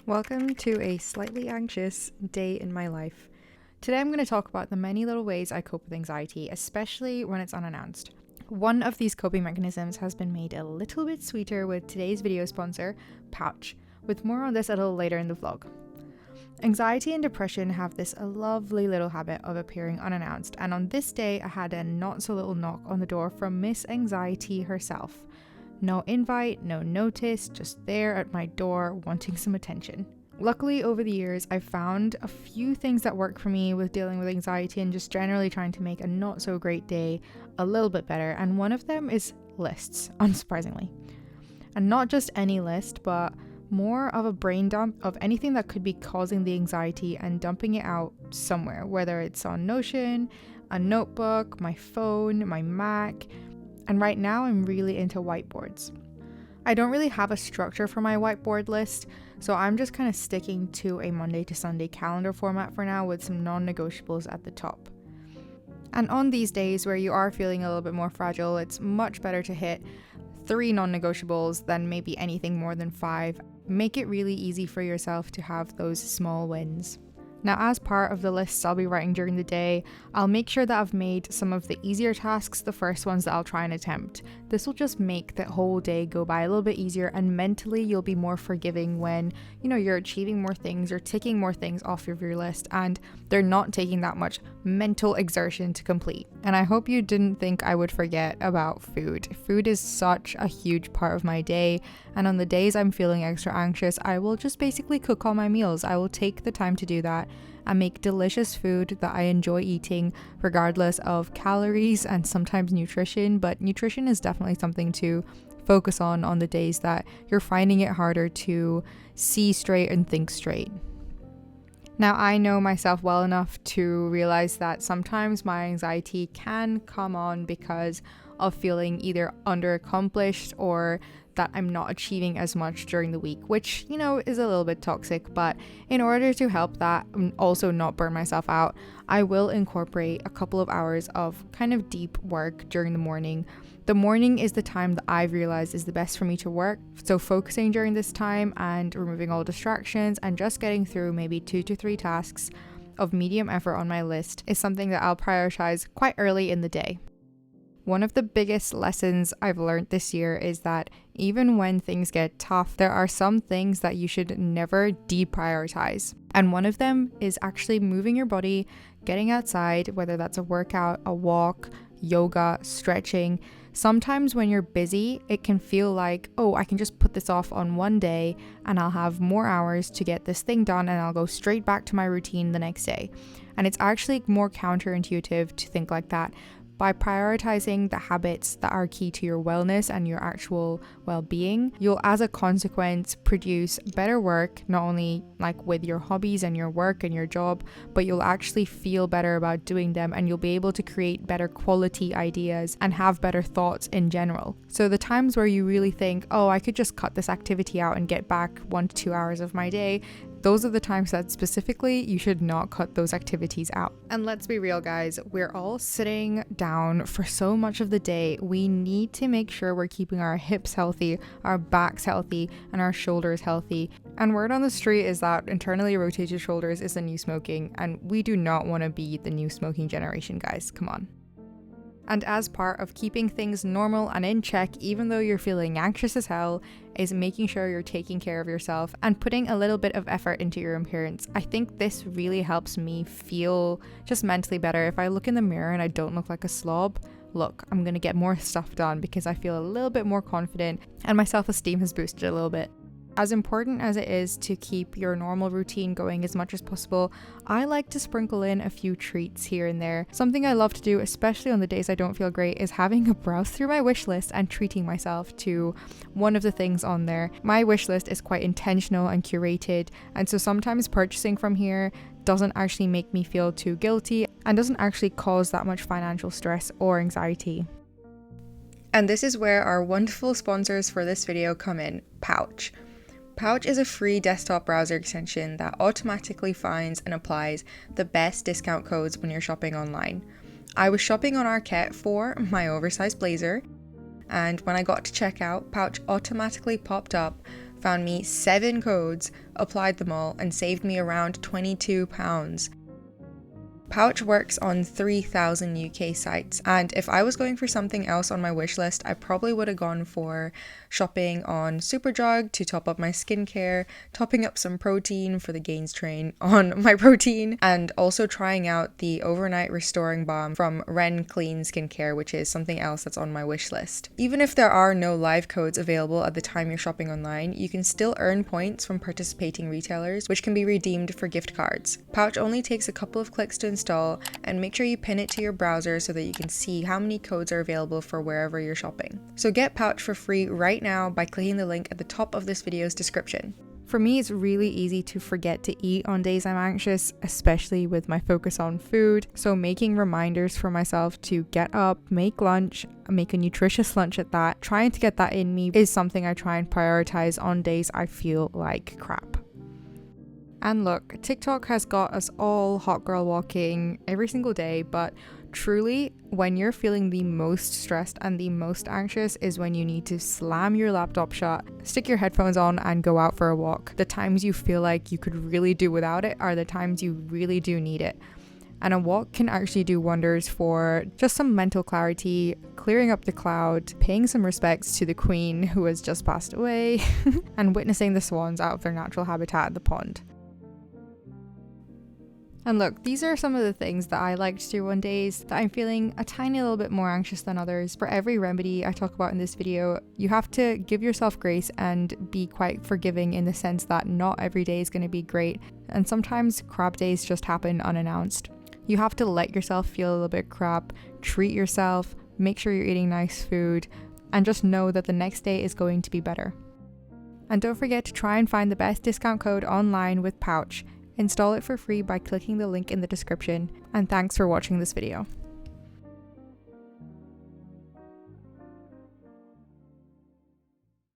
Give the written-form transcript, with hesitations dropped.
Welcome to a slightly anxious day in my life. Today I'm going to talk about the many little ways I cope with anxiety, especially when it's unannounced. One of these coping mechanisms has been made a little bit sweeter with today's video sponsor, Pouch, with more on this a little later in the vlog. Anxiety and depression have this lovely little habit of appearing unannounced, and on this day I had a not so little knock on the door from Miss Anxiety herself. No invite, no notice, just there at my door wanting some attention. Luckily, over the years, I've found a few things that work for me with dealing with anxiety and just generally trying to make a not so great day a little bit better, and one of them is lists, unsurprisingly. And not just any list, but more of a brain dump of anything that could be causing the anxiety and dumping it out somewhere, whether it's on Notion, a notebook, my phone, my Mac. And right now I'm really into whiteboards. I don't really have a structure for my whiteboard list, so I'm just kind of sticking to a Monday to Sunday calendar format for now with some non-negotiables at the top. And on these days where you are feeling a little bit more fragile, it's much better to hit 3 non-negotiables than maybe anything more than 5. Make it really easy for yourself to have those small wins. Now, as part of the lists I'll be writing during the day, I'll make sure that I've made some of the easier tasks the first ones that I'll try and attempt. This will just make the whole day go by a little bit easier, and mentally you'll be more forgiving when, you're achieving more things, you're ticking more things off of your list, and they're not taking that much mental exertion to complete. And I hope you didn't think I would forget about food. Food is such a huge part of my day, and on the days I'm feeling extra anxious, I will just basically cook all my meals. I will take the time to do that and make delicious food that I enjoy eating regardless of calories and sometimes nutrition, but nutrition is definitely something to focus on the days that you're finding it harder to see straight and think straight. Now, I know myself well enough to realize that sometimes my anxiety can come on because of feeling either underaccomplished or that I'm not achieving as much during the week, which, is a little bit toxic. But in order to help that and also not burn myself out, I will incorporate a couple of hours of kind of deep work during the morning. The morning is the time that I've realized is the best for me to work. So focusing during this time and removing all distractions and just getting through maybe 2 to 3 tasks of medium effort on my list is something that I'll prioritize quite early in the day. One of the biggest lessons I've learned this year is that even when things get tough, there are some things that you should never deprioritize. And one of them is actually moving your body, getting outside, whether that's a workout, a walk, yoga, stretching. Sometimes when you're busy, it can feel like, I can just put this off on one day and I'll have more hours to get this thing done and I'll go straight back to my routine the next day. And it's actually more counterintuitive to think like that. By prioritizing the habits that are key to your wellness and your actual well-being, you'll as a consequence produce better work, not only like with your hobbies and your work and your job, but you'll actually feel better about doing them, and you'll be able to create better quality ideas and have better thoughts in general. So the times where you really think, I could just cut this activity out and get back 1 to 2 hours of my day, those are the times that specifically you should not cut those activities out. And let's be real, guys, we're all sitting down for so much of the day. We need to make sure we're keeping our hips healthy, our backs healthy, and our shoulders healthy. And word on the street is that internally rotated shoulders is the new smoking, and we do not want to be the new smoking generation, guys. Come on. And as part of keeping things normal and in check, even though you're feeling anxious as hell, is making sure you're taking care of yourself and putting a little bit of effort into your appearance. I think this really helps me feel just mentally better. If I look in the mirror and I don't look like a slob, look, I'm gonna get more stuff done because I feel a little bit more confident and my self-esteem has boosted a little bit. As important as it is to keep your normal routine going as much as possible, I like to sprinkle in a few treats here and there. Something I love to do, especially on the days I don't feel great, is having a browse through my wish list and treating myself to one of the things on there. My wish list is quite intentional and curated, and so sometimes purchasing from here doesn't actually make me feel too guilty and doesn't actually cause that much financial stress or anxiety. And this is where our wonderful sponsors for this video come in, Pouch. Pouch is a free desktop browser extension that automatically finds and applies the best discount codes when you're shopping online. I was shopping on Arket for my oversized blazer, and when I got to checkout, Pouch automatically popped up found me 7 codes, applied them all, and saved me around £22. Pouch works on 3,000 UK sites, and if I was going for something else on my wish list, I probably would have gone for shopping on Superdrug to top up my skincare, topping up some protein for the gains train on my protein, and also trying out the overnight restoring balm from Ren Clean Skincare, which is something else that's on my wish list. Even if there are no live codes available at the time you're shopping online, you can still earn points from participating retailers, which can be redeemed for gift cards. Pouch only takes a couple of clicks to install, and make sure you pin it to your browser so that you can see how many codes are available for wherever you're shopping. So get Pouch for free right now by clicking the link at the top of this video's description. For me, it's really easy to forget to eat on days I'm anxious, especially with my focus on food. So making reminders for myself to get up, make lunch, make a nutritious lunch at that, trying to get that in me is something I try and prioritize on days I feel like crap. And look, TikTok has got us all hot girl walking every single day, but truly, when you're feeling the most stressed and the most anxious is when you need to slam your laptop shut, stick your headphones on, and go out for a walk. The times you feel like you could really do without it are the times you really do need it. And a walk can actually do wonders for just some mental clarity, clearing up the cloud, paying some respects to the queen who has just passed away, and witnessing the swans out of their natural habitat at the pond. And look, these are some of the things that I like to do on days that I'm feeling a tiny little bit more anxious than others. For every remedy I talk about in this video, you have to give yourself grace and be quite forgiving in the sense that not every day is going to be great. And sometimes crap days just happen unannounced. You have to let yourself feel a little bit crap, treat yourself, make sure you're eating nice food, and just know that the next day is going to be better. And don't forget to try and find the best discount code online with Pouch. Install it for free by clicking the link in the description, and thanks for watching this video.